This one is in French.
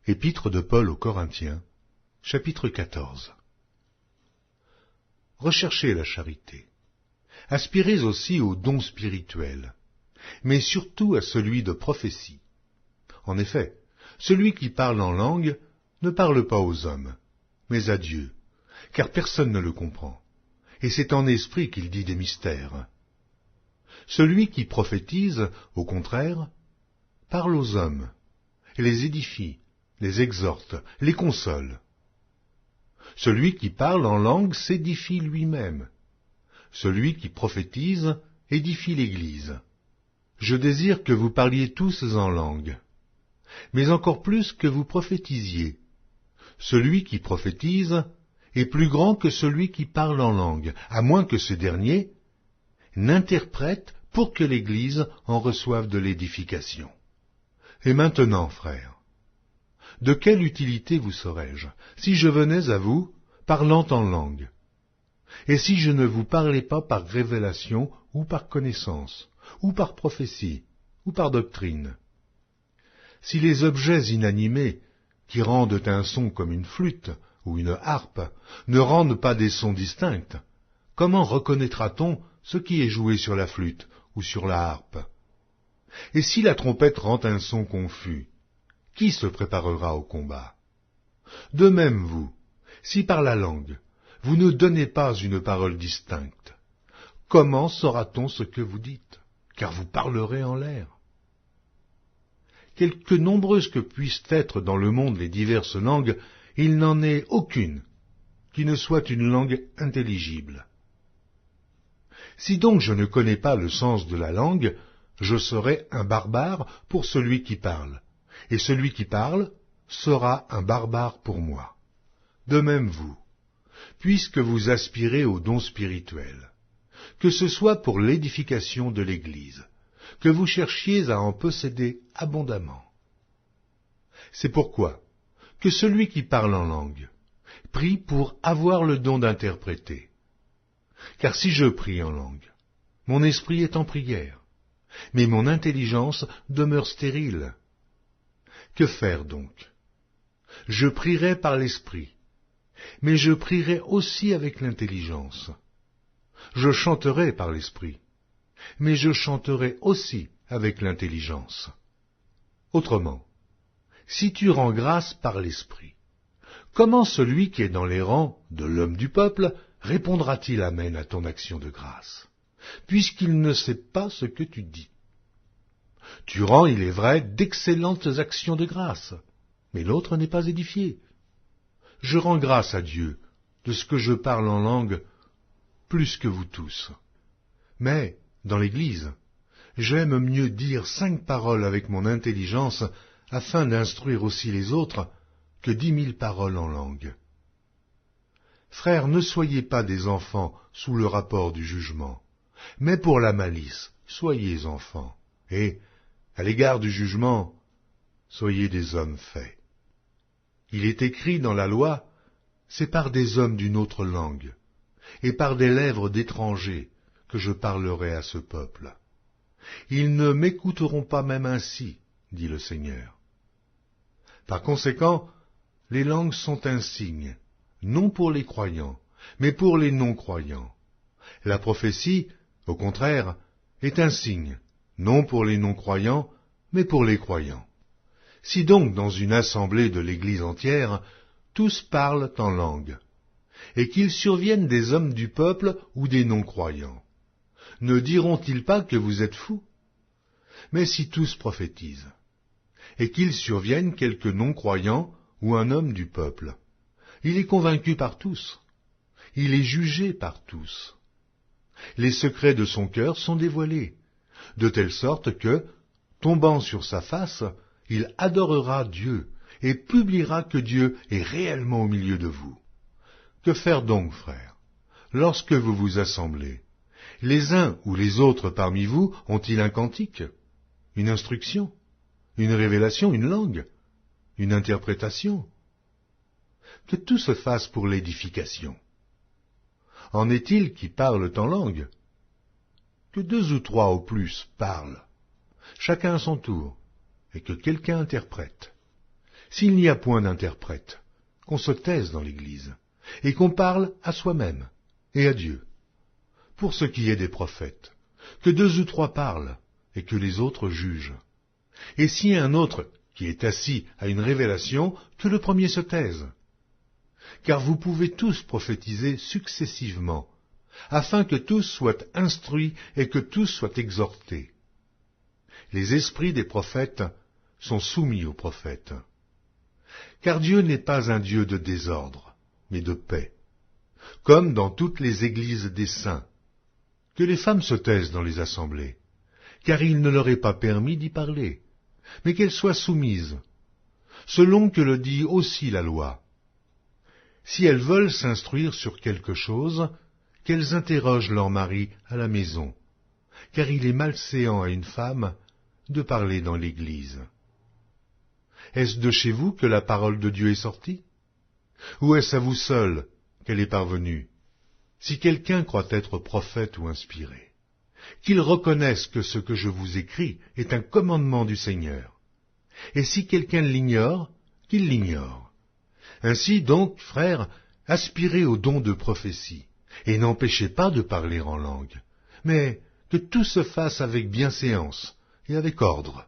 Épître de Paul aux Corinthiens, chapitre 14. Recherchez la charité. Aspirez aussi aux dons spirituels, mais surtout à celui de prophétie. En effet, celui qui parle en langue ne parle pas aux hommes, mais à Dieu, car personne ne le comprend, et c'est en esprit qu'il dit des mystères. Celui qui prophétise, au contraire, parle aux hommes, et les édifie, les exhorte, les console. Celui qui parle en langue s'édifie lui-même. Celui qui prophétise édifie l'Église. Je désire que vous parliez tous en langue, mais encore plus que vous prophétisiez. Celui qui prophétise est plus grand que celui qui parle en langue, à moins que ce dernier n'interprète pour que l'Église en reçoive de l'édification. Et maintenant, frères, de quelle utilité vous serais-je si je venais à vous parlant en langue, et si je ne vous parlais pas par révélation ou par connaissance, ou par prophétie, ou par doctrine? Si les objets inanimés, qui rendent un son comme une flûte ou une harpe, ne rendent pas des sons distincts, comment reconnaîtra-t-on ce qui est joué sur la flûte ou sur la harpe? Et si la trompette rend un son confus, qui se préparera au combat? De même vous, si par la langue, vous ne donnez pas une parole distincte, comment saura-t-on ce que vous dites? Car vous parlerez en l'air. Quelque nombreuses que puissent être dans le monde les diverses langues, il n'en est aucune qui ne soit une langue intelligible. Si donc je ne connais pas le sens de la langue, je serai un barbare pour celui qui parle, et celui qui parle sera un barbare pour moi. De même vous, puisque vous aspirez aux dons spirituels, que ce soit pour l'édification de l'Église, que vous cherchiez à en posséder abondamment. C'est pourquoi que celui qui parle en langue prie pour avoir le don d'interpréter. Car si je prie en langue, mon esprit est en prière, mais mon intelligence demeure stérile. Que faire donc? Je prierai par l'esprit, mais je prierai aussi avec l'intelligence. Je chanterai par l'esprit, mais je chanterai aussi avec l'intelligence. Autrement, si tu rends grâce par l'esprit, comment celui qui est dans les rangs de l'homme du peuple répondra-t-il amen à ton action de grâce, puisqu'il ne sait pas ce que tu dis? Tu rends, il est vrai, d'excellentes actions de grâce, mais l'autre n'est pas édifié. Je rends grâce à Dieu de ce que je parle en langue plus que vous tous. Mais, dans l'Église, j'aime mieux dire 5 paroles avec mon intelligence afin d'instruire aussi les autres que 10 000 paroles en langue. Frères, ne soyez pas des enfants sous le rapport du jugement, mais pour la malice, soyez enfants, et, à l'égard du jugement, soyez des hommes faits. Il est écrit dans la loi, c'est par des hommes d'une autre langue, et par des lèvres d'étrangers que je parlerai à ce peuple. Ils ne m'écouteront pas même ainsi, dit le Seigneur. Par conséquent, les langues sont un signe, non pour les croyants, mais pour les non-croyants. La prophétie, au contraire, est un signe, non pour les non-croyants, mais pour les croyants. Si donc dans une assemblée de l'Église entière, tous parlent en langue, et qu'il survienne des hommes du peuple ou des non-croyants, ne diront-ils pas que vous êtes fous? Mais si tous prophétisent, et qu'il survienne quelque non-croyant ou un homme du peuple, il est convaincu par tous, il est jugé par tous. Les secrets de son cœur sont dévoilés, de telle sorte que, tombant sur sa face, il adorera Dieu et publiera que Dieu est réellement au milieu de vous. Que faire donc, frères, lorsque vous vous assemblez? Les uns ou les autres parmi vous ont-ils un cantique, une instruction, une révélation, une langue, une interprétation? Que tout se fasse pour l'édification. En est-il qui parlent en langue? Que 2 ou 3 au plus parlent, chacun à son tour, et que quelqu'un interprète. s'il n'y a point d'interprète, qu'on se taise dans l'Église, et qu'on parle à soi-même et à Dieu. Pour ce qui est des prophètes, que 2 ou 3 parlent, et que les autres jugent. Et si un autre qui est assis a une révélation, que le premier se taise. Car vous pouvez tous prophétiser successivement, afin que tous soient instruits et que tous soient exhortés. Les esprits des prophètes sont soumis aux prophètes. Car Dieu n'est pas un Dieu de désordre, mais de paix, comme dans toutes les églises des saints. Que les femmes se taisent dans les assemblées, car il ne leur est pas permis d'y parler, mais qu'elles soient soumises, selon que le dit aussi la loi. Si elles veulent s'instruire sur quelque chose, qu'elles interrogent leur mari à la maison, car il est malséant à une femme de parler dans l'Église. Est-ce de chez vous que la parole de Dieu est sortie? Ou est-ce à vous seul qu'elle est parvenue? Si quelqu'un croit être prophète ou inspiré, qu'il reconnaisse que ce que je vous écris est un commandement du Seigneur. Et si quelqu'un l'ignore, qu'il l'ignore. Ainsi donc, frères, aspirez au don de prophétie, et n'empêchez pas de parler en langue, mais que tout se fasse avec bienséance et avec ordre.